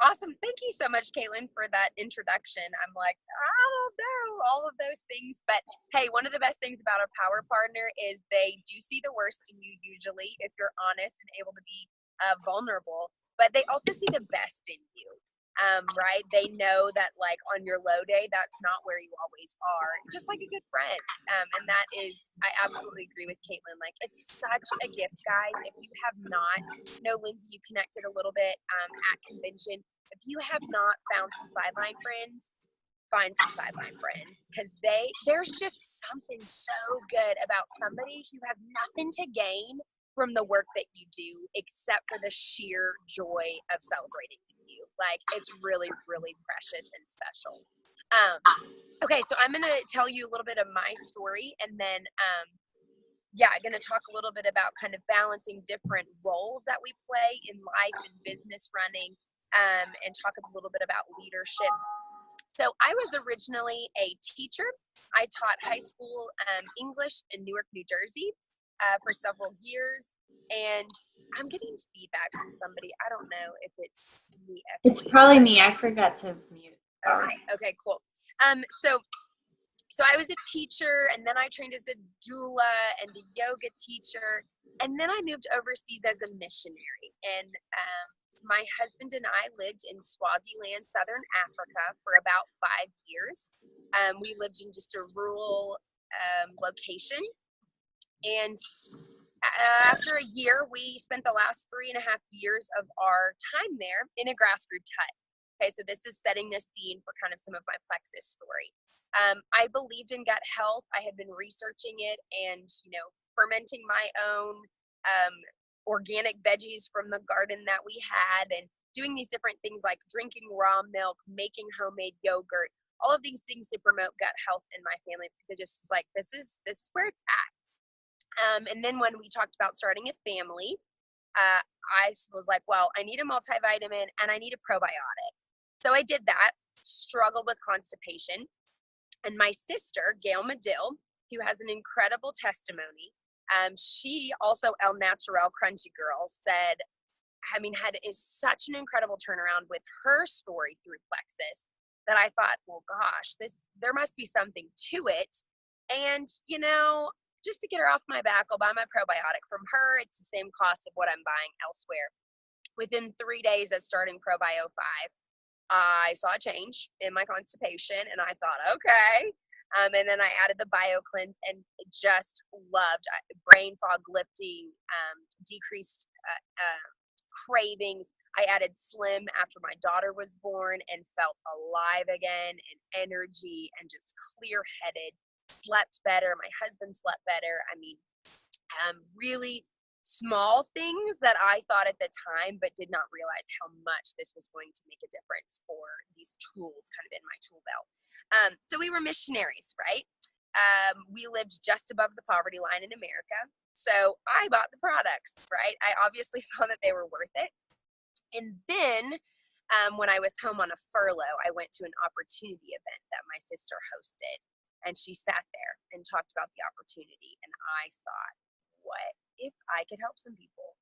Awesome. Thank you so much, Caitlin, for that introduction. I'm like, I don't know all of those things, but hey, one of the best things about a power partner is they do see the worst in you usually, if you're honest and able to be vulnerable, but they also see the best in you. Right? They know that like on your low day, that's not where you always are, just like a good friend. And that is, I absolutely agree with Caitlin. Like, it's such a gift, guys. If you have not, know Lindsay, you connected a little bit at convention. If you have not found some sideline friends, find some sideline friends, because there's just something so good about somebody who has nothing to gain from the work that you do except for the sheer joy of celebrating with you. Like, it's really, really precious and special. Okay, so I'm gonna tell you a little bit of my story, and then I'm going to talk a little bit about kind of balancing different roles that we play in life and business running, and talk a little bit about leadership. So I was originally a teacher. I taught high school English in Newark, New Jersey for several years. And I'm getting feedback from somebody. I don't know if it's me. It's probably me. I forgot to mute. Okay, cool. So I was a teacher, and then I trained as a doula and a yoga teacher, and then I moved overseas as a missionary. And my husband and I lived in Swaziland, Southern Africa, for about 5 years. We lived in just a rural location, and after a year, we spent the last 3.5 years of our time there in a grassroots hut. Okay, so this is setting the scene for kind of some of my plexus story. I believed in gut health. I had been researching it and, fermenting my own organic veggies from the garden that we had, and doing these different things like drinking raw milk, making homemade yogurt, all of these things to promote gut health in my family, because it just was like, this is where it's at. And then when we talked about starting a family, I was like, well, I need a multivitamin and I need a probiotic. So I did that, struggled with constipation. And my sister, Gail Medill, who has an incredible testimony, she also El Natural Crunchy Girl said, had such an incredible turnaround with her story through Plexus that I thought, well, gosh, there must be something to it. And, just to get her off my back, I'll buy my probiotic from her. It's the same cost of what I'm buying elsewhere. Within 3 days of starting ProBio 5, I saw a change in my constipation, and I thought, okay. And then I added the BioCleanse and just loved brain fog lifting, decreased cravings. I added Slim after my daughter was born and felt alive again, and energy, and just clear-headed, slept better. My husband slept better. Really small things that I thought at the time, but did not realize how much this was going to make a difference for these tools kind of in my tool belt. So we were missionaries, right? We lived just above the poverty line in America. So I bought the products, right? I obviously saw that they were worth it. And then when I was home on a furlough, I went to an opportunity event that my sister hosted. And she sat there and talked about the opportunity. And I thought, what if I could help some people?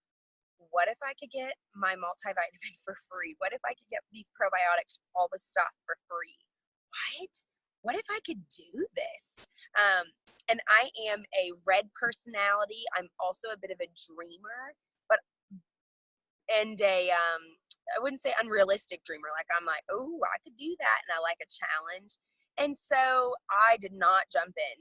What if I could get my multivitamin for free? What if I could get these probiotics, all the stuff for free? What if I could do this? And I am a red personality. I'm also a bit of a dreamer, and I wouldn't say unrealistic dreamer. Like, I'm like, oh, I could do that. And I like a challenge. And so I did not jump in.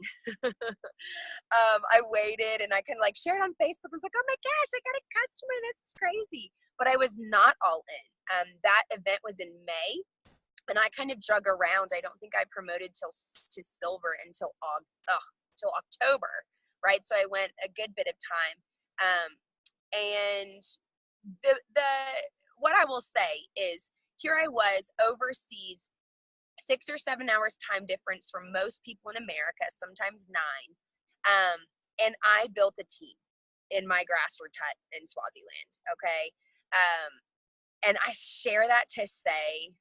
I waited, and I kind of shared on Facebook. I was like, oh my gosh, I got a customer. This is crazy. But I was not all in. That event was in May, and I kind of drug around. I don't think I promoted to silver until October, right? So I went a good bit of time. And what I will say is, here I was overseas, 6 or 7 hours time difference from most people in America, sometimes 9. And I built a team in my grassroots hut in Swaziland. Okay. And I share that to say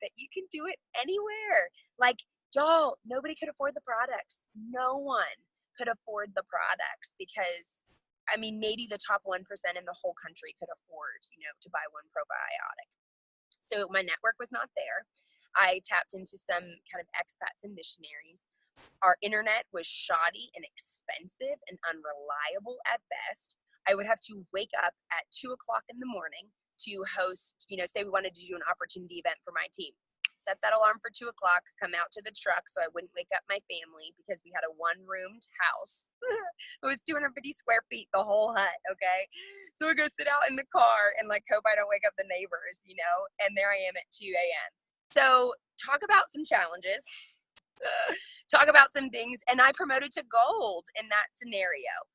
that you can do it anywhere. Like, y'all, nobody could afford the products. No one could afford the products, because maybe the top 1% in the whole country could afford, to buy one probiotic. So my network was not there. I tapped into some kind of expats and missionaries. Our internet was shoddy and expensive and unreliable at best. I would have to wake up at 2 o'clock in the morning to host, say we wanted to do an opportunity event for my team. Set that alarm for 2 o'clock, come out to the truck so I wouldn't wake up my family because we had a one-roomed house. It was 250 square feet, the whole hut, okay? So we go sit out in the car and like hope I don't wake up the neighbors, and there I am at 2 a.m. So talk about some challenges. Talk about some things, and I promoted to gold in that scenario.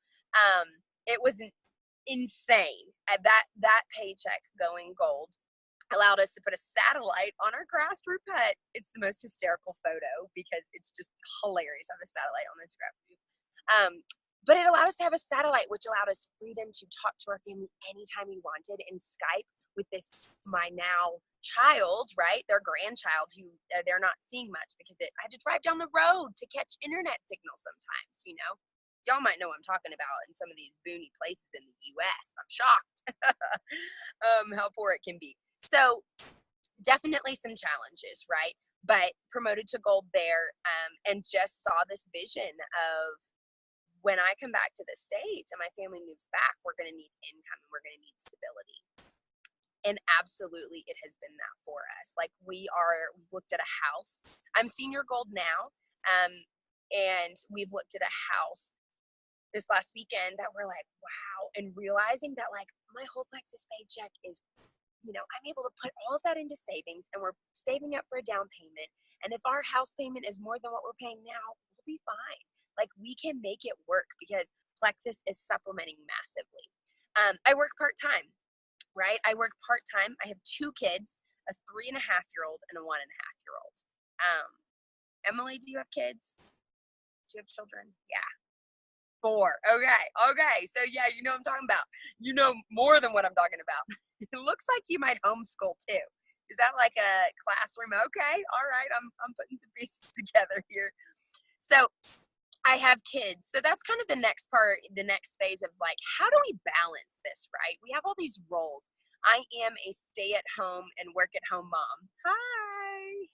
It was insane. That paycheck going gold allowed us to put a satellite on our grass roof hut. It's the most hysterical photo because it's just hilarious. I have a satellite on this grass roof. But it allowed us to have a satellite, which allowed us freedom to talk to our family anytime we wanted in Skype with this, my now child, right? Their grandchild who they're not seeing much because I had to drive down the road to catch internet signal sometimes, Y'all might know what I'm talking about in some of these boony places in the U.S. I'm shocked how poor it can be. So definitely some challenges, right? But promoted to gold there, and just saw this vision of when I come back to the States and my family moves back, we're going to need income and we're going to need stability. And absolutely, it has been that for us. Like we looked at a house. I'm senior gold now, and we've looked at a house this last weekend that we're like, wow, and realizing that like my whole Plexus paycheck is, I'm able to put all of that into savings, and we're saving up for a down payment. And if our house payment is more than what we're paying now, we'll be fine. Like we can make it work because Plexus is supplementing massively. I work part-time, right? I work part-time. I have 2 kids, a 3.5-year-old and a 1.5-year-old. Emily, do you have kids? Do you have children? Yeah. 4. Okay. So yeah, you know what I'm talking about. You know more than what I'm talking about. It looks like you might homeschool too. Is that like a classroom? Okay. All right. I'm putting some pieces together here. So I have kids. So that's kind of the next part, the next phase of like, how do we balance this, right? We have all these roles. I am a stay-at-home and work-at-home mom. Hi.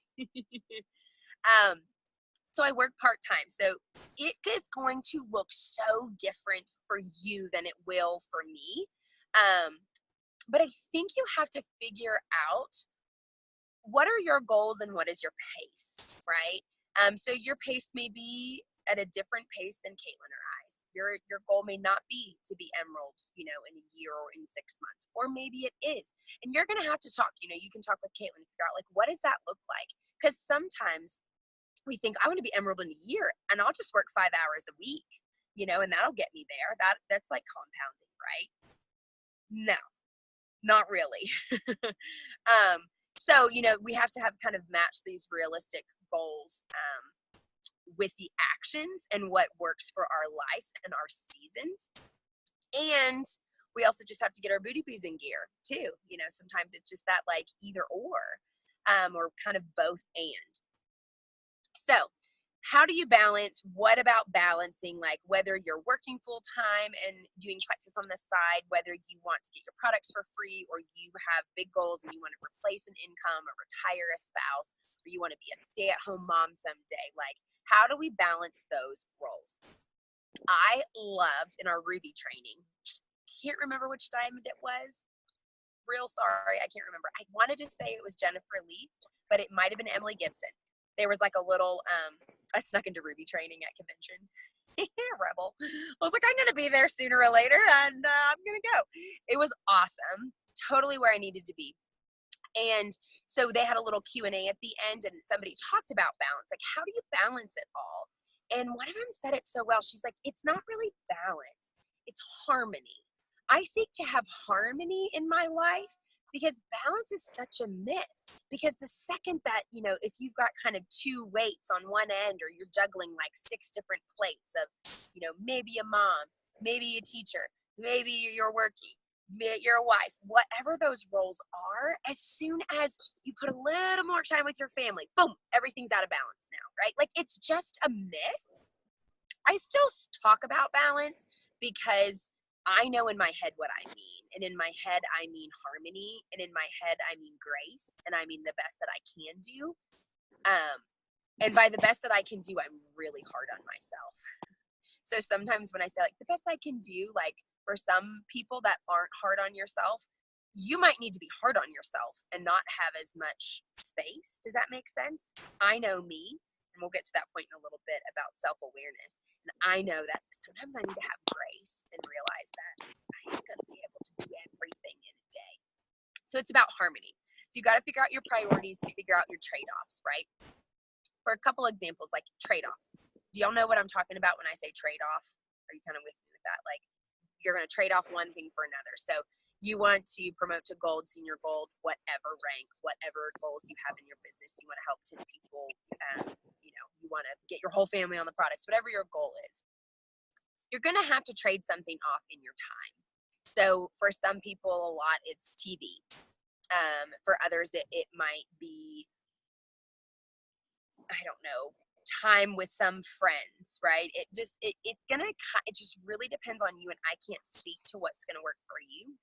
So I work part-time. So it is going to look so different for you than it will for me. But I think you have to figure out what are your goals and what is your pace, right? So your pace may be at a different pace than Caitlin or I's. Your goal may not be to be emerald, in a year or in 6 months, or maybe it is. And you're gonna have to talk. You can talk with Caitlin and figure out like what does that look like? Because sometimes we think I want to be emerald in a year, and I'll just work 5 hours a week, and that'll get me there. That's like compounding, right? No, not really. So, we have to have kind of match these realistic goals with the actions and what works for our lives and our seasons. And we also just have to get our booty boos in gear too. Sometimes it's just that like either or kind of both and. So how do you balance? What about balancing, like whether you're working full time and doing Plexus on the side, whether you want to get your products for free, or you have big goals and you want to replace an income or retire a spouse, or you want to be a stay-at-home mom someday? Like, how do we balance those roles? I loved in our Ruby training, can't remember which diamond it was. Real sorry, I can't remember. I wanted to say it was Jennifer Lee, but it might have been Emily Gibson. There was like a little, I snuck into Ruby training at convention. Rebel. I was like, I'm going to be there sooner or later, and I'm going to go. It was awesome. Totally where I needed to be. And so they had a little Q&A at the end, and somebody talked about balance. Like, how do you balance it all? And one of them said it so well. She's like, it's not really balance. It's harmony. I seek to have harmony in my life because balance is such a myth. Because the second that, if you've got kind of 2 weights on one end, or you're juggling like 6 different plates of, maybe a mom, maybe a teacher, maybe you're working, you're a wife, whatever those roles are, as soon as you put a little more time with your family, boom, everything's out of balance now, right? Like it's just a myth. I still talk about balance because I know in my head what I mean. And in my head, I mean harmony. And in my head, I mean grace. And I mean the best that I can do. And by the best that I can do, I'm really hard on myself. So sometimes when I say like the best I can do, like for some people that aren't hard on yourself, you might need to be hard on yourself and not have as much space. Does that make sense? I know me, and we'll get to that point in a little bit about self-awareness. And I know that sometimes I need to have grace and realize that I ain't going to be able to do everything in a day. So it's about harmony. So you got to figure out your priorities and figure out your trade-offs, right? For a couple examples, like trade-offs. Do y'all know what I'm talking about when I say trade-off? Are you kind of with me with that? Like you're going to trade off one thing for another. So you want to promote to gold, senior gold, whatever rank, whatever goals you have in your business. You want to help 10 people. You want to get your whole family on the products, whatever your goal is. You're going to have to trade something off in your time. So for some people, a lot, it's TV. For others, it might be, I don't know, time with some friends, right? It just really depends on you, and I can't speak to what's going to work for you.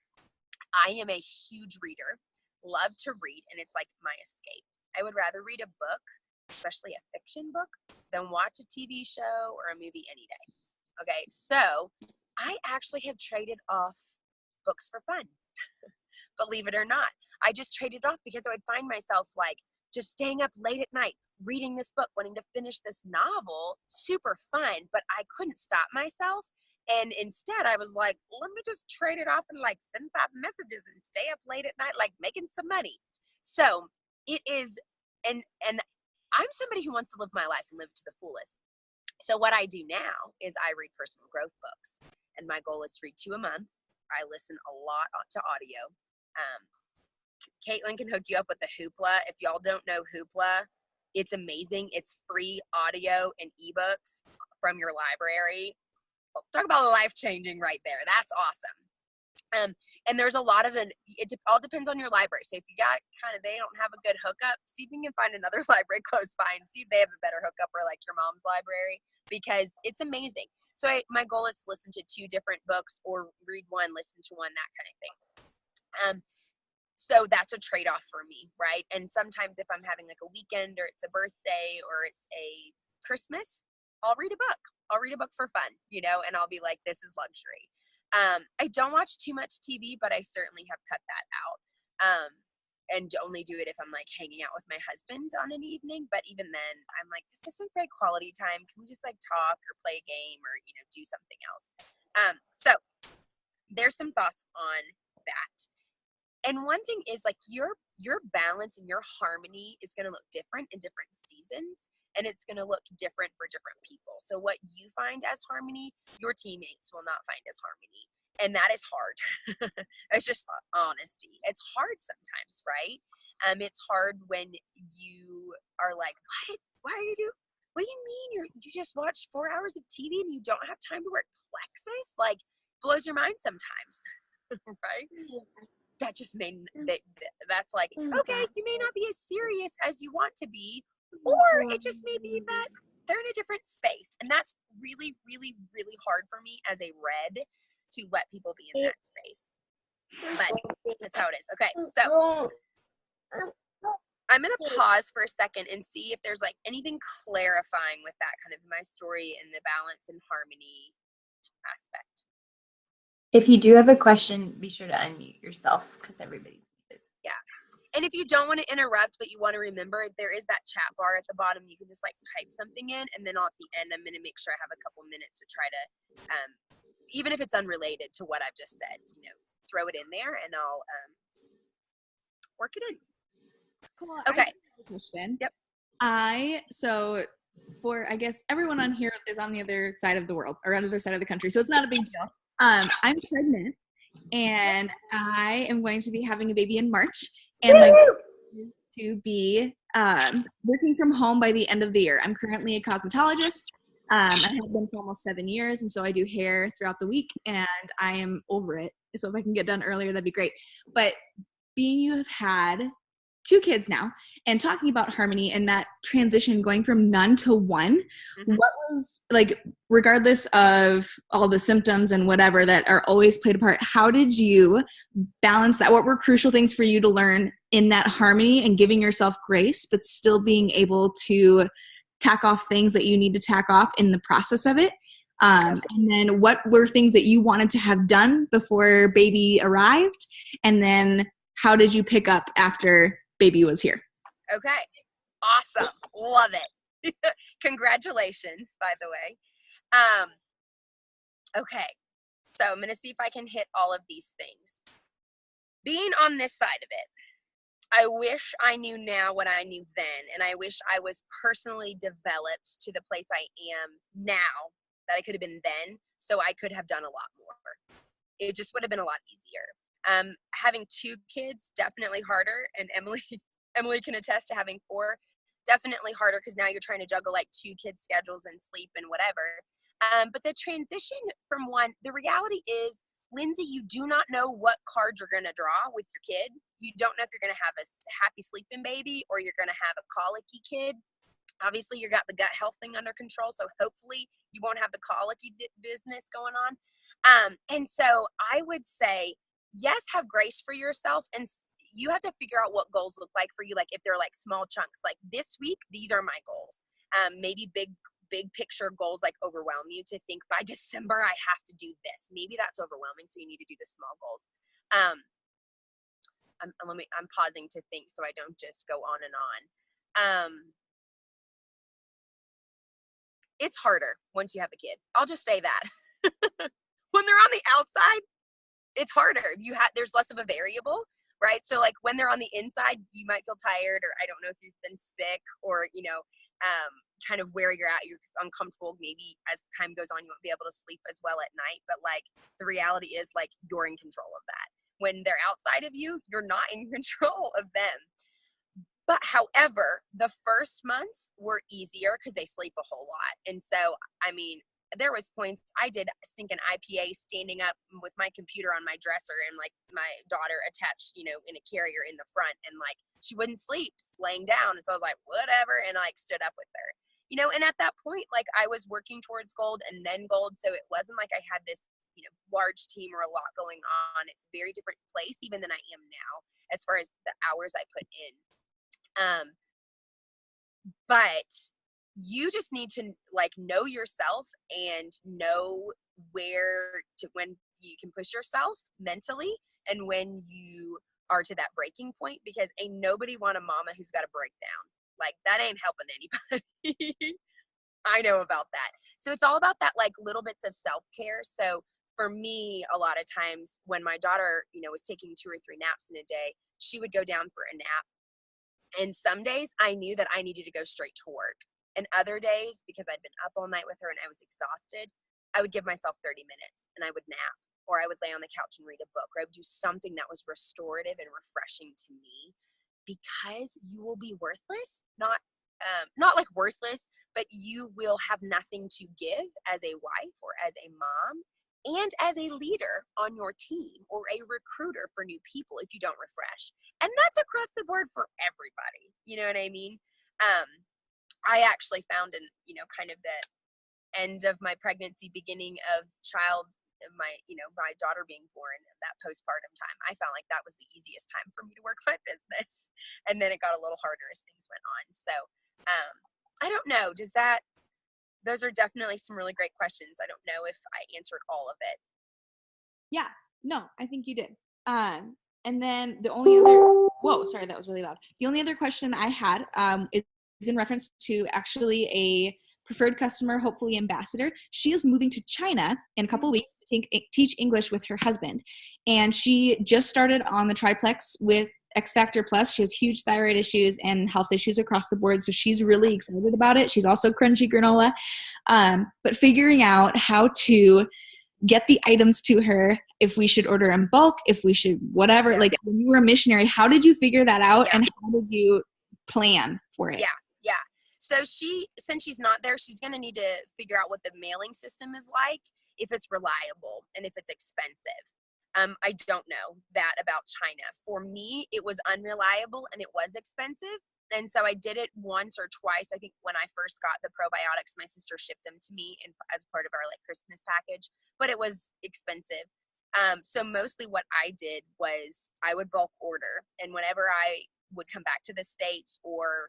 I am a huge reader, love to read, and it's like my escape. I would rather read a book, especially a fiction book, than watch a TV show or a movie any day. Okay, so I actually have traded off books for fun. Believe it or not, I just traded off because I would find myself like just staying up late at night, reading this book, wanting to finish this novel, super fun, but I couldn't stop myself. And instead I was like, let me just trade it off and like send 5 messages and stay up late at night, like making some money. So it is, and I'm somebody who wants to live my life and live to the fullest. So what I do now is I read personal growth books, and my goal is to read 2 a month. I listen a lot to audio. Caitlin can hook you up with the Hoopla. If y'all don't know Hoopla, it's amazing. It's free audio and ebooks from your library. Talk about life-changing right there. That's awesome. And there's a lot of it all depends on your library. So if you got they don't have a good hookup, see if you can find another library close by and see if they have a better hookup, or like your mom's library, because it's amazing. So my goal is to listen to 2 different books, or read one, listen to one, that kind of thing. So that's a trade-off for me, right? And sometimes if I'm having like a weekend, or it's a birthday, or it's a Christmas, I'll read a book. I'll read a book for fun, and I'll be like, this is luxury. I don't watch too much TV, but I certainly have cut that out. And only do it if I'm like hanging out with my husband on an evening. But even then, I'm like, this isn't great quality time. Can we just like talk or play a game, or, do something else? So there's some thoughts on that. And one thing is like your balance and your harmony is going to look different in different seasons, and it's going to look different for different people. So what you find as harmony, your teammates will not find as harmony. And that is hard. It's just honesty. It's hard sometimes, right? It's hard when you are like, what? What do you mean you just watched 4 hours of TV and you don't have time to wear plexus? Like, blows your mind sometimes, right? That just made that's like, okay, you may not be as serious as you want to be, or it just may be that they're in a different space. And that's really, really, really hard for me as a red to let people be in that space. But that's how it is. Okay, so I'm going to pause for a second and see if there's like anything clarifying with that kind of my story and the balance and harmony aspect. If you do have a question, be sure to unmute yourself because everybody's muted. Yeah. And if you don't want to interrupt, but you want to remember, there is that chat bar at the bottom. You can just like type something in, and then at the end, I'm going to make sure I have a couple minutes to try to, even if it's unrelated to what I've just said, throw it in there, and I'll work it in. Cool. Okay. I have a question. Yep. I guess everyone on here is on the other side of the world, or on the other side of the country, so it's not a big deal. I'm pregnant, and I am going to be having a baby in March, and my goal is to be working from home by the end of the year. I'm currently a cosmetologist. I have been for almost 7 years, and so I do hair throughout the week, and I am over it. So if I can get done earlier, that'd be great. But being you have had 2 kids now, and talking about harmony and that transition going from none to one, what was like, regardless of all the symptoms and whatever that are always played a part, how did you balance that? What were crucial things for you to learn in that harmony and giving yourself grace, but still being able to tack off things that you need to tack off in the process of it? And then what were things that you wanted to have done before baby arrived? And then how did you pick up after baby was here? Okay. Awesome. Love it. Congratulations, by the way. Okay. So I'm going to see if I can hit all of these things. Being on this side of it, I wish I knew now what I knew then, and I wish I was personally developed to the place I am now that I could have been then, so I could have done a lot more. It just would have been a lot easier. Having 2 kids, definitely harder, and Emily can attest to having 4, definitely harder, because now you're trying to juggle like 2 kids' schedules and sleep and whatever. But the transition from one, the reality is, Lindsay, you do not know what card you're going to draw with your kid. You don't know if you're going to have a happy sleeping baby or you're going to have a colicky kid. Obviously, you got the gut health thing under control, so hopefully you won't have the colicky business going on. And so I would say, yes, have grace for yourself, and you have to figure out what goals look like for you. Like if they're like small chunks, like this week, these are my goals. Maybe big picture goals like overwhelm you to think by December I have to do this. Maybe that's overwhelming, so you need to do the small goals. I'm pausing to think so I don't just go on and on. It's harder once you have a kid. I'll just say that. When they're on the outside, it's harder. There's less of a variable, right? So like when they're on the inside, you might feel tired, or I don't know if you've been sick, or kind of where you're at, you're uncomfortable. Maybe as time goes on, you won't be able to sleep as well at night. But like the reality is, like, you're in control of that. When they're outside of you, you're not in control of them. But however, the first months were easier because they sleep a whole lot. And so, I mean, there was points I did stinking IPA standing up with my computer on my dresser and like my daughter attached, in a carrier in the front, and like she wouldn't sleep laying down. And so I was like, whatever. And I like stood up with her, and at that point, like I was working towards gold and then gold. So it wasn't like I had this, large team or a lot going on. It's a very different place even than I am now as far as the hours I put in. But you just need to like know yourself and know when you can push yourself mentally and when you are to that breaking point, because ain't nobody want a mama who's got a breakdown. Like that ain't helping anybody. I know about that. So it's all about that, like little bits of self-care. So for me, a lot of times when my daughter, was taking 2 or 3 naps in a day, she would go down for a nap. And some days I knew that I needed to go straight to work. And other days, because I'd been up all night with her and I was exhausted, I would give myself 30 minutes and I would nap, or I would lay on the couch and read a book, or I would do something that was restorative and refreshing to me, because you will be worthless, not like worthless, but you will have nothing to give as a wife or as a mom and as a leader on your team or a recruiter for new people if you don't refresh. And that's across the board for everybody. You know what I mean? I actually found in, kind of the end of my pregnancy, beginning of my daughter being born, that postpartum time, I found like that was the easiest time for me to work my business. And then it got a little harder as things went on. So, I don't know. Those are definitely some really great questions. I don't know if I answered all of it. Yeah, no, I think you did. And then the only other, whoa, sorry, that was really loud. The only other question I had is in reference to actually a preferred customer, hopefully ambassador. She is moving to China in a couple of weeks to teach English with her husband. And she just started on the triplex with X Factor Plus. She has huge thyroid issues and health issues across the board. So she's really excited about it. She's also crunchy granola. But figuring out how to get the items to her, if we should order in bulk, if we should whatever, like when you were a missionary, how did you figure that out and how did you plan for it? Yeah. So since she's not there, she's going to need to figure out what the mailing system is like, if it's reliable and if it's expensive. I don't know that about China. For me, it was unreliable and it was expensive. And so I did it once or twice. I think when I first got the probiotics, my sister shipped them to me as part of our like Christmas package, but it was expensive. So mostly what I did was I would bulk order, and whenever I would come back to the States, or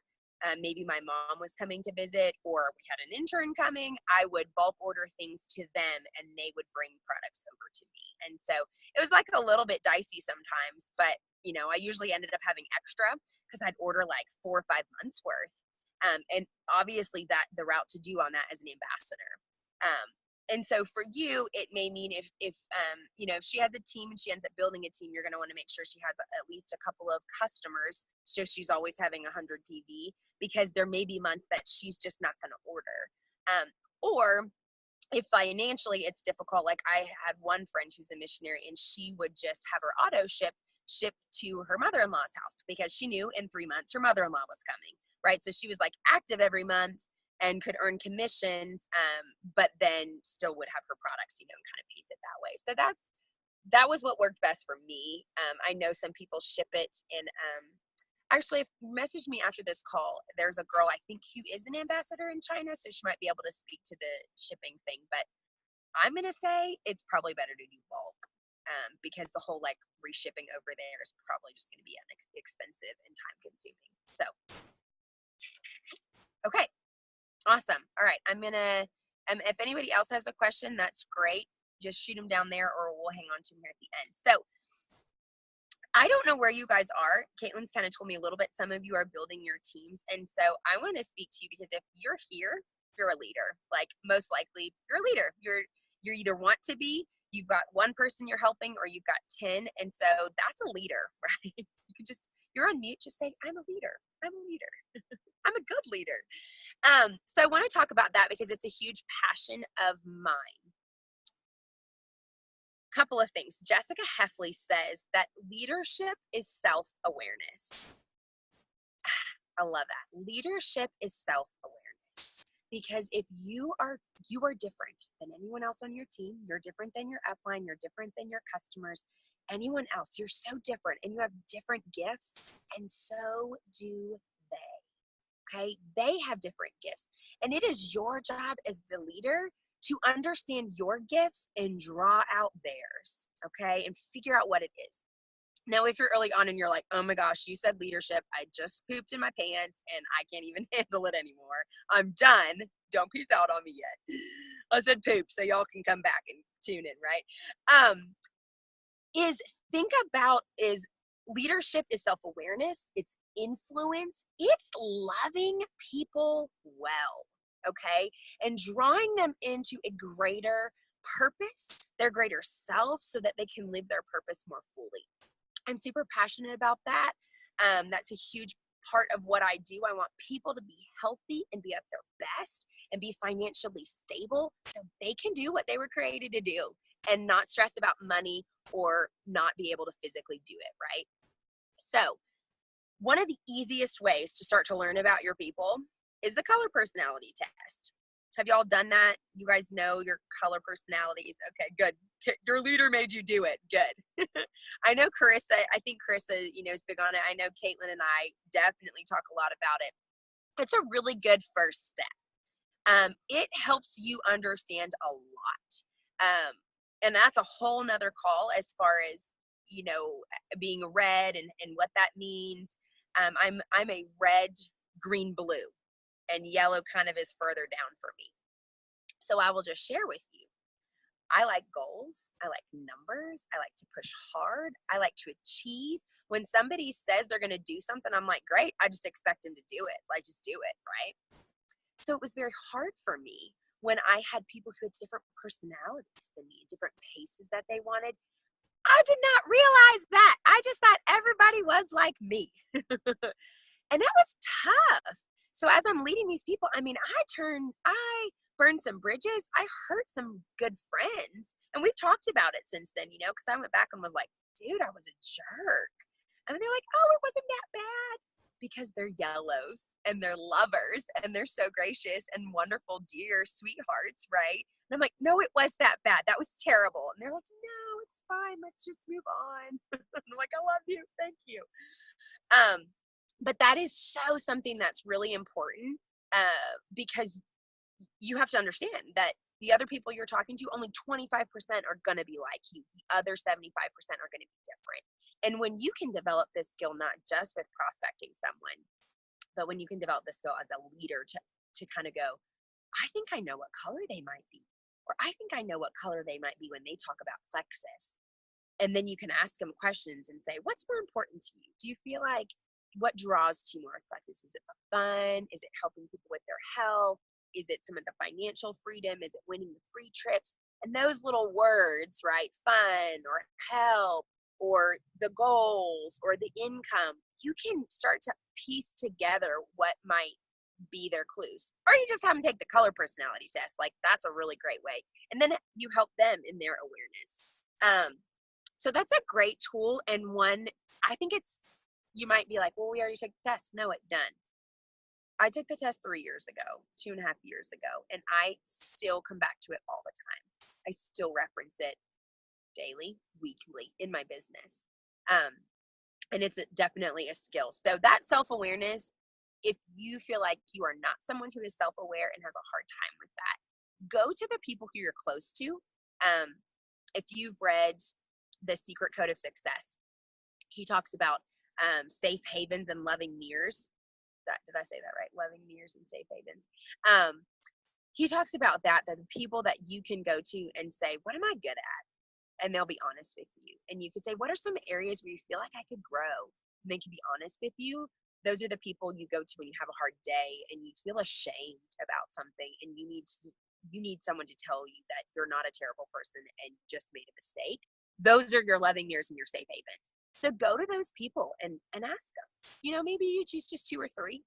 maybe my mom was coming to visit, or we had an intern coming, I would bulk order things to them and they would bring products over to me. And so it was like a little bit dicey sometimes, but you know, I usually ended up having extra because I'd order like 4 or 5 months worth. And obviously that the route to do on that as an ambassador. And so for you, it may mean if you know, if she has a team and she ends up building a team, you're going to want to make sure she has at least a couple of customers, so she's always having 100 PV, because there may be months that she's just not going to order. Or if financially it's difficult, like I had one friend who's a missionary, and she would just have her auto ship to her mother-in-law's house because she knew in 3 months her mother-in-law was coming, right? So she was like active every month and could earn commissions, but then still would have her products, you know, and kind of pace it that way. So that was what worked best for me. I know some people ship it, and actually, if you message me after this call, there's a girl I think who is an ambassador in China, so she might be able to speak to the shipping thing. But I'm gonna say it's probably better to do bulk, because the whole like reshipping over there is probably just gonna be expensive and time consuming. So, okay. Awesome. All right. I'm going to, if anybody else has a question, that's great. Just shoot them down there, or we'll hang on to them here at the end. So I don't know where you guys are. Caitlin's kind of told me a little bit. Some of you are building your teams. And so I want to speak to you because if you're here, you're a leader. Like most likely you're a leader. You're either want to be, you've got one person you're helping, or you've got 10. And so that's a leader, right? You can just, you're on mute. Just say, I'm a leader. I'm a leader. I'm a good leader. So I want to talk about that because it's a huge passion of mine. Couple of things. Jessica Heffley says that leadership is self-awareness. I love that. Leadership is self-awareness, because if you are different than anyone else on your team, you're different than your upline, you're different than your customers, anyone else, you're so different, and you have different gifts, and so do they. Okay, they have different gifts, and it is your job as the leader to understand your gifts and draw out theirs, okay, and figure out what it is. Now, if you're early on and you're like, oh my gosh, you said leadership, I just pooped in my pants and I can't even handle it anymore, I'm done, don't peace out on me yet. I said poop, so y'all can come back and tune in, right? Is leadership is self-awareness, it's influence, it's loving people well, okay? And drawing them into a greater purpose, their greater self, so that they can live their purpose more fully. I'm super passionate about that. That's a huge part of what I do. I want people to be healthy and be at their best and be financially stable so they can do what they were created to do and not stress about money or not be able to physically do it, right? So one of the easiest ways to start to learn about your people is the color personality test. Have y'all done that? You guys know your color personalities. Okay, good. Your leader made you do it. Good. I know Carissa, I think Carissa, is big on it. I know Caitlin and I definitely talk a lot about it. It's a really good first step. It helps you understand a lot. And that's a whole nother call as far as, being a red and what that means. I'm a red, green, blue, and yellow kind of is further down for me. So I will just share with you. I like goals. I like numbers. I like to push hard. I like to achieve. When somebody says they're going to do something, I'm like, great. I just expect them to do it. Like, just do it, right? So it was very hard for me when I had people who had different personalities than me, different paces that they wanted. I did not realize that. I just thought everybody was like me. And that was tough. So as I'm leading these people, I burned some bridges. I hurt some good friends. And we've talked about it since then, because I went back and was like, dude, I was a jerk. And they're like, oh, it wasn't that bad. Because they're yellows and they're lovers and they're so gracious and wonderful, dear sweethearts, right? And I'm like, no, it was that bad. That was terrible. And they're like, no, it's fine. Let's just move on. I'm like, I love you. Thank you. But that is something that's really important, because you have to understand that the other people you're talking to, only 25% are going to be like you. The other 75% are going to be different. And when you can develop this skill, not just with prospecting someone, but when you can develop this skill as a leader to kind of go, I think I know what color they might be, or I think I know what color they might be when they talk about plexus. And then you can ask them questions and say, what's more important to you? Do you feel like, what draws to you more with plexus? Is it the fun? Is it helping people with their health? Is it some of the financial freedom? Is it winning the free trips? And those little words, right? Fun or help or the goals or the income, you can start to piece together what might be their clues. Or you just have them take the color personality test. Like, that's a really great way. And then you help them in their awareness. So that's a great tool, and one, I think you might be like, well, we already took the test. No, it done. I took the test 3 years ago, 2.5 years ago, and I still come back to it all the time. I still reference it daily, weekly in my business. And it's definitely a skill. So that self-awareness, if you feel like you are not someone who is self-aware and has a hard time with that, go to the people who you're close to. If you've read The Secret Code of Success, he talks about safe havens and loving mirrors. Did I say that right? Loving mirrors and safe havens. He talks about that the people that you can go to and say, what am I good at? And they'll be honest with you. And you could say, what are some areas where you feel like I could grow? And they can be honest with you. Those are the people you go to when you have a hard day and you feel ashamed about something, and you need someone to tell you that you're not a terrible person and just made a mistake. Those are your loving mirrors and your safe havens. So go to those people and ask them. Maybe you choose just 2 or 3,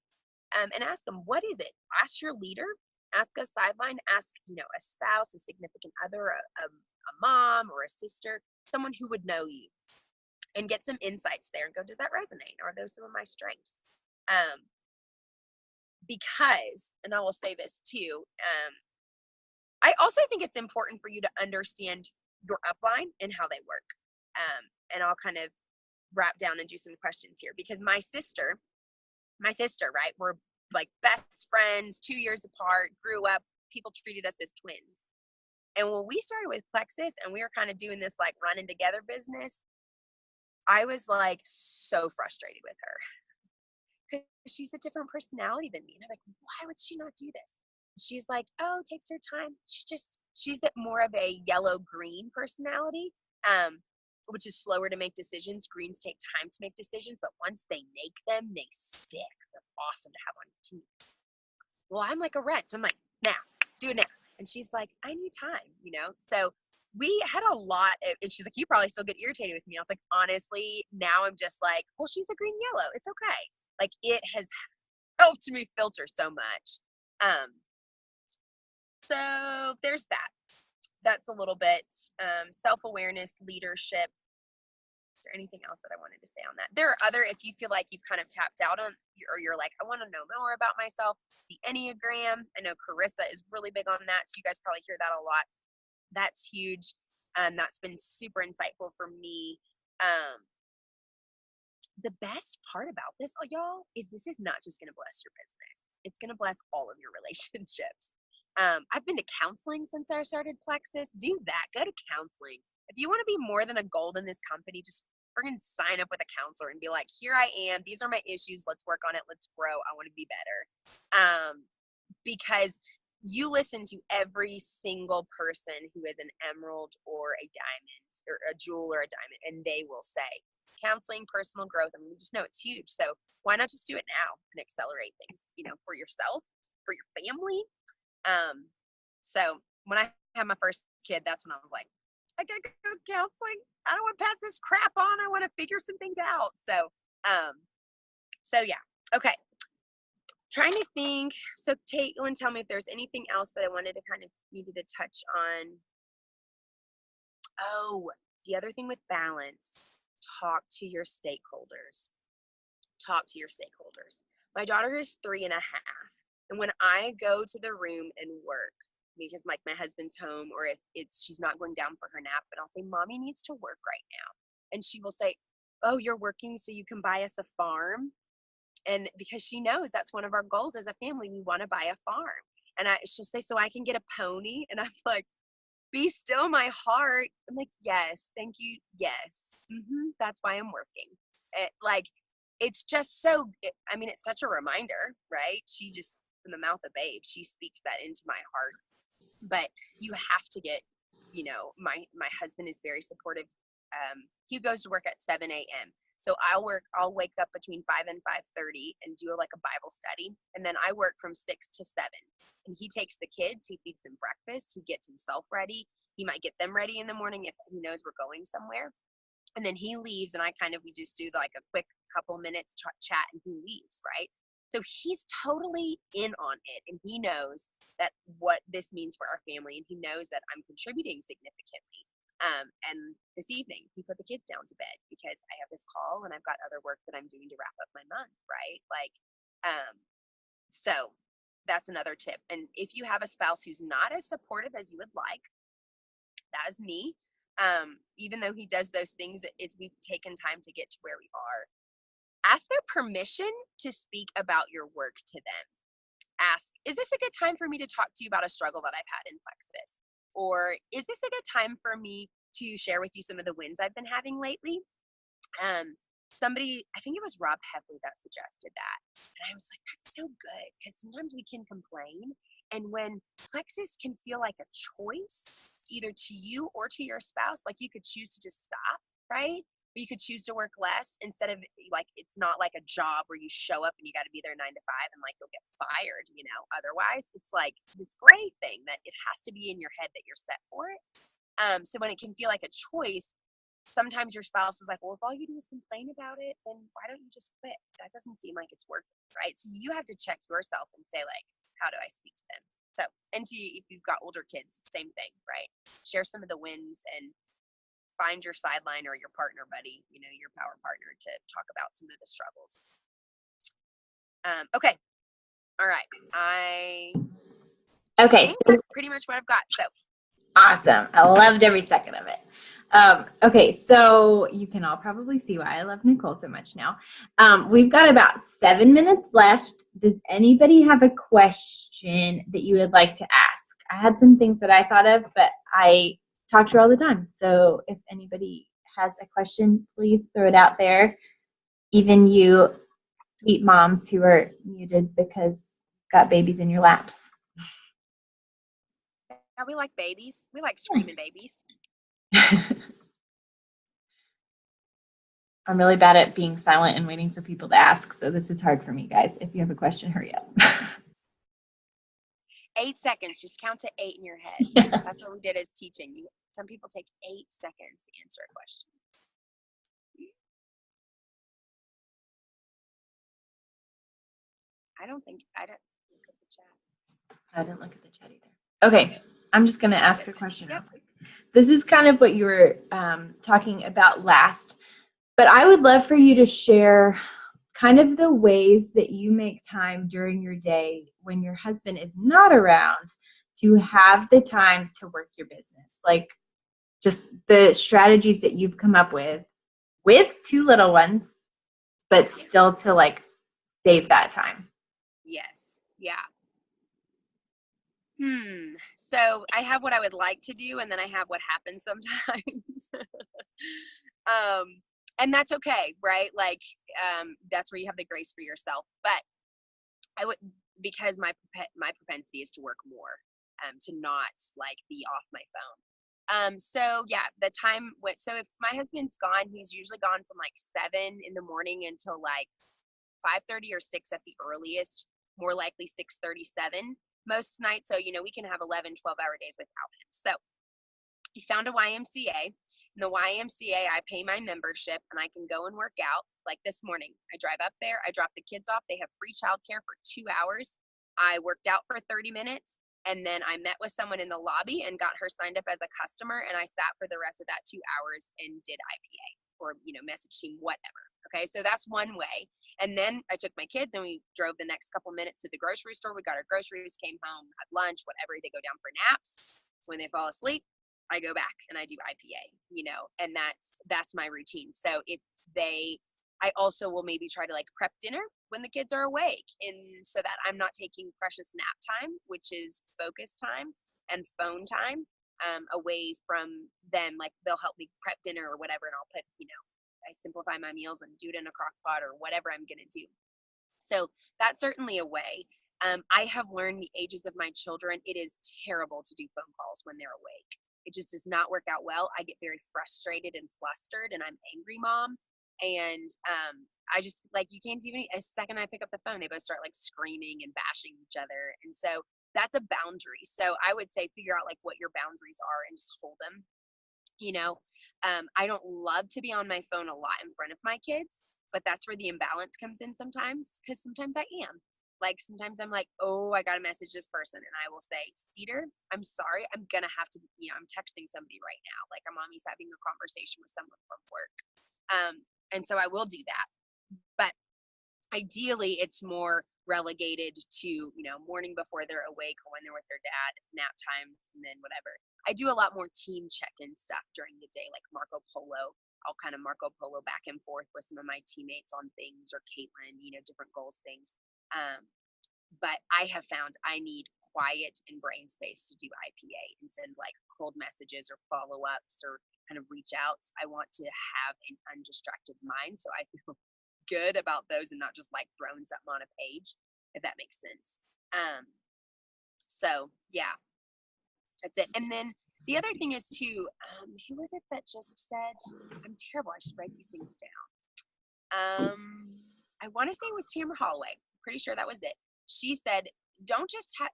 and ask them, what is it? Ask your leader, ask a sideline, ask, a spouse, a significant other, a mom or a sister, someone who would know you, and get some insights there and go, does that resonate? Are those some of my strengths? Because, and I will say this too, I also think it's important for you to understand your upline and how they work. And I'll kind of wrap down and do some questions here, because my sister, right, we're like best friends, 2 years apart, grew up, people treated us as twins. And when we started with Plexus and we were kind of doing this like running together business, I was like so frustrated with her because she's a different personality than me. And I'm like, why would she not do this? She's like, oh, it takes her time. She's more of a yellow-green personality, which is slower to make decisions. Greens take time to make decisions, but once they make them, they stick. They're awesome to have on your team. Well, I'm like a red, so I'm like, now, do it now. And she's like, I need time, So we had a lot of, and she's like, you probably still get irritated with me. I was like, honestly, now I'm just like, well, she's a green yellow. It's okay. Like, it has helped me filter so much. So there's that. That's a little bit self-awareness, leadership. Is there anything else that I wanted to say on that? There are other, if you feel like you've kind of tapped out on, or you're like, I want to know more about myself, the Enneagram. I know Carissa is really big on that, so you guys probably hear that a lot. That's huge. That's been super insightful for me. The best part about this, y'all, is this is not just going to bless your business. It's going to bless all of your relationships. I've been to counseling since I started Plexus. Do that. Go to counseling. If you want to be more than a gold in this company, just friggin' sign up with a counselor and be like, here I am. These are my issues. Let's work on it. Let's grow. I want to be better. Because you listen to every single person who is an emerald or a diamond or a jewel or a diamond, and they will say, counseling, personal growth, I mean, we just know it's huge. So why not just do it now and accelerate things, for yourself, for your family. So when I had my first kid, that's when I was like, I gotta go to counseling. I don't want to pass this crap on. I want to figure some things out. So yeah. Okay. Trying to think. So Caitlin, tell me if there's anything else that I wanted to kind of needed to touch on. Oh, the other thing with balance, talk to your stakeholders. Talk to your stakeholders. My daughter is 3.5. And when I go to the room and work, because like my husband's home, or if she's not going down for her nap, and I'll say, Mommy needs to work right now. And she will say, oh, you're working so you can buy us a farm? And because she knows that's one of our goals as a family, we want to buy a farm. And she'll say, so I can get a pony? And I'm like, be still my heart. I'm like, yes, thank you. Yes. That's why I'm working. It's just so, I mean, it's such a reminder, right? She just, from the mouth of babe, she speaks that into my heart. But you have to get, my husband is very supportive. He goes to work at 7 a.m. So I'll wake up between 5 and 5:30 and do a Bible study. And then I work from 6 to 7. And he takes the kids, he feeds them breakfast, he gets himself ready. He might get them ready in the morning if he knows we're going somewhere. And then he leaves, and we just do a quick couple minutes chat, and he leaves, right? So he's totally in on it, and he knows that what this means for our family, and he knows that I'm contributing significantly. And this evening, he put the kids down to bed because I have this call, and I've got other work that I'm doing to wrap up my month, right? So that's another tip. And if you have a spouse who's not as supportive as you would like, that is me. Even though he does those things, we've taken time to get to where we are. Ask their permission to speak about your work to them. Ask, is this a good time for me to talk to you about a struggle that I've had in Plexus? Or is this a good time for me to share with you some of the wins I've been having lately? Somebody, I think it was Rob Heffley that suggested that. And I was like, that's so good, because sometimes we can complain. And when Plexus can feel like a choice, either to you or to your spouse, you could choose to just stop, right? Or you could choose to work less instead of it's not like a job where you show up and you got to be there 9 to 5 and you'll get fired, otherwise it's this great thing that it has to be in your head that you're set for it. So when it can feel like a choice, sometimes your spouse is like, well, if all you do is complain about it, then why don't you just quit? That doesn't seem like it's working, right? So you have to check yourself and say, how do I speak to them? So, and if you've got older kids, same thing, right? Share some of the wins and find your sideline or your partner buddy, your power partner, to talk about some of the struggles. Okay. All right. Okay. I think that's pretty much what I've got. So awesome. I loved every second of it. Okay, so you can all probably see why I love Nicole so much now. We've got about 7 minutes left. Does anybody have a question that you would like to ask? I had some things that I thought of, but I talk to her all the time. So if anybody has a question, please throw it out there. Even you sweet moms who are muted because you've got babies in your laps. Yeah, we like babies. We like screaming babies. I'm really bad at being silent and waiting for people to ask, so this is hard for me, guys. If you have a question, hurry up. 8 seconds. Just count to 8 in your head. Yeah. That's what we did as teaching. Some people take 8 seconds to answer a question. I didn't look at the chat. I didn't look at the chat either. Okay, I'm just going to ask a question. Yep. Real quick. This is kind of what you were talking about last, but I would love for you to share kind of the ways that you make time during your day when your husband is not around to have the time to work your business. Just the strategies that you've come up with 2 little ones, but still to save that time. Yes. Yeah. So I have what I would like to do, and then I have what happens sometimes. And that's okay, right? That's where you have the grace for yourself. But I would, because my propensity is to work more, to not be off my phone. So yeah, the time. So if my husband's gone, he's usually gone from 7 in the morning until 5:30 or 6 at the earliest. More likely 6:37 most nights. So we can have 11, 12-hour days without him. So he found a YMCA. In the YMCA, I pay my membership and I can go and work out. Like this morning, I drive up there, I drop the kids off. They have free childcare for 2 hours. I worked out for 30 minutes, and then I met with someone in the lobby and got her signed up as a customer, and I sat for the rest of that 2 hours and did IPA. or, message team, whatever. Okay. So that's one way. And then I took my kids and we drove the next couple minutes to the grocery store. We got our groceries, came home, had lunch, whatever. They go down for naps. When they fall asleep, I go back and I do IPA, and that's my routine. So I also will maybe try to like prep dinner when the kids are awake, and so that I'm not taking precious nap time, which is focus time and phone time, away from them. Like they'll help me prep dinner or whatever, and I'll put, I simplify my meals and do it in a crock pot or whatever I'm going to do. So that's certainly a way. I have learned the ages of my children, it is terrible to do phone calls when they're awake. It just does not work out well. I get very frustrated and flustered, and I'm angry mom. And I just, like, you can't even, a second I pick up the phone, they both start like screaming and bashing each other. And so that's a boundary. So I would say figure out like what your boundaries are and just hold them. I don't love to be on my phone a lot in front of my kids, but that's where the imbalance comes in sometimes, because sometimes I am. Like sometimes I'm like, oh, I got to message this person, and I will say, Cedar, I'm sorry, I'm going to have to, I'm texting somebody right now. Like our mommy's having a conversation with someone from work. And so I will do that. But ideally it's more relegated to, morning before they're awake or when they're with their dad, nap times, and then whatever. I do a lot more team check-in stuff during the day, like Marco Polo. I'll kind of Marco Polo back and forth with some of my teammates on things, or Caitlin, different goals things. But I have found I need quiet and brain space to do IPA and send like cold messages or follow-ups or kind of reach outs. I want to have an undistracted mind, so I feel good about those and not just like throwing something on a page, if that makes sense. So yeah, that's it. And then the other thing is too, who was it that just said, I'm terrible, I should write these things down. I want to say it was Tamara Holloway. I'm pretty sure that was it. She said, don't just have,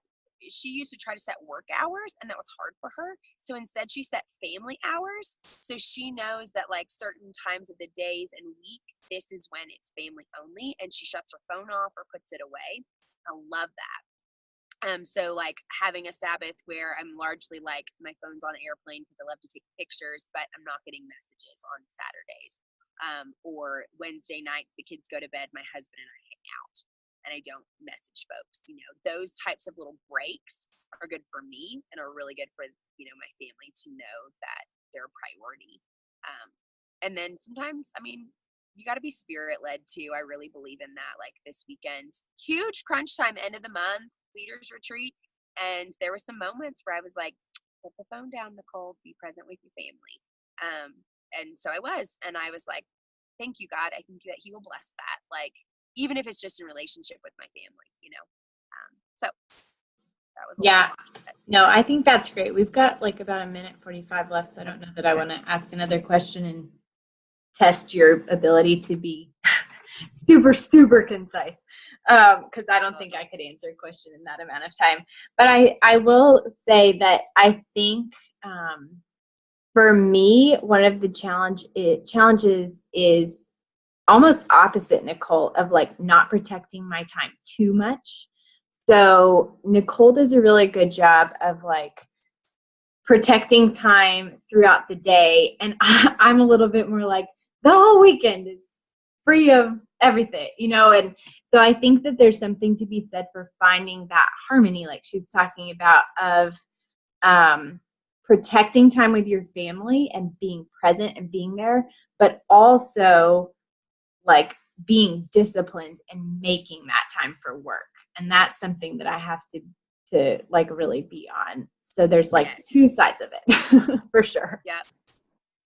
she used to try to set work hours, and that was hard for her. So instead she set family hours. So she knows that like certain times of the days and week, this is when it's family only, and she shuts her phone off or puts it away. I love that. So like having a Sabbath where I'm largely like my phone's on airplane because I love to take pictures, but I'm not getting messages on Saturdays. Or Wednesday nights, the kids go to bed, my husband and I hang out, and I don't message folks. Those types of little breaks are good for me and are really good for, my family to know that they're a priority. And then sometimes, you got to be spirit led too. I really believe in that. Like this weekend, huge crunch time, end of the month, leaders retreat. And there were some moments where I was like, put the phone down, Nicole, be present with your family. And so I was, and I was like, thank you, God. I think that he will bless that. Like, even if it's just in relationship with my family, so that was, no, I think that's great. We've got like about 1:45 left. So I don't know that I want to ask another question and test your ability to be super, super concise. Because I don't think I could answer a question in that amount of time. But I will say that I think for me, one of the challenges is almost opposite, Nicole, of like not protecting my time too much. So Nicole does a really good job of like protecting time throughout the day. And I'm a little bit more like the whole weekend is free of everything, and so I think that there's something to be said for finding that harmony, like she was talking about, of protecting time with your family and being present and being there, but also like being disciplined and making that time for work. And that's something that I have to like really be on. So there's like two sides of it for sure. Yep.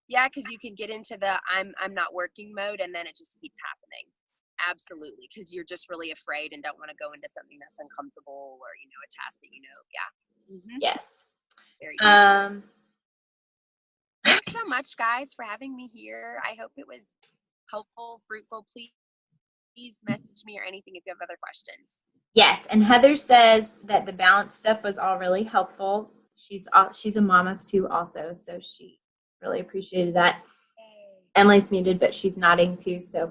Yeah, because you can get into the I'm not working mode, and then it just keeps happening. Absolutely, because you're just really afraid and don't want to go into something that's uncomfortable or a task that yeah. Mm-hmm. Yes. Very good. Thanks so much, guys, for having me here. I hope it was helpful, fruitful. Please message me or anything if you have other questions. Yes, and Heather says that the balance stuff was all really helpful. She's a mom of two also, so she really appreciated that. Emily's muted, but she's nodding too, so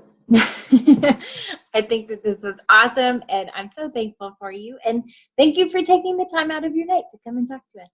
I think that this was awesome, and I'm so thankful for you, and thank you for taking the time out of your night to come and talk to us.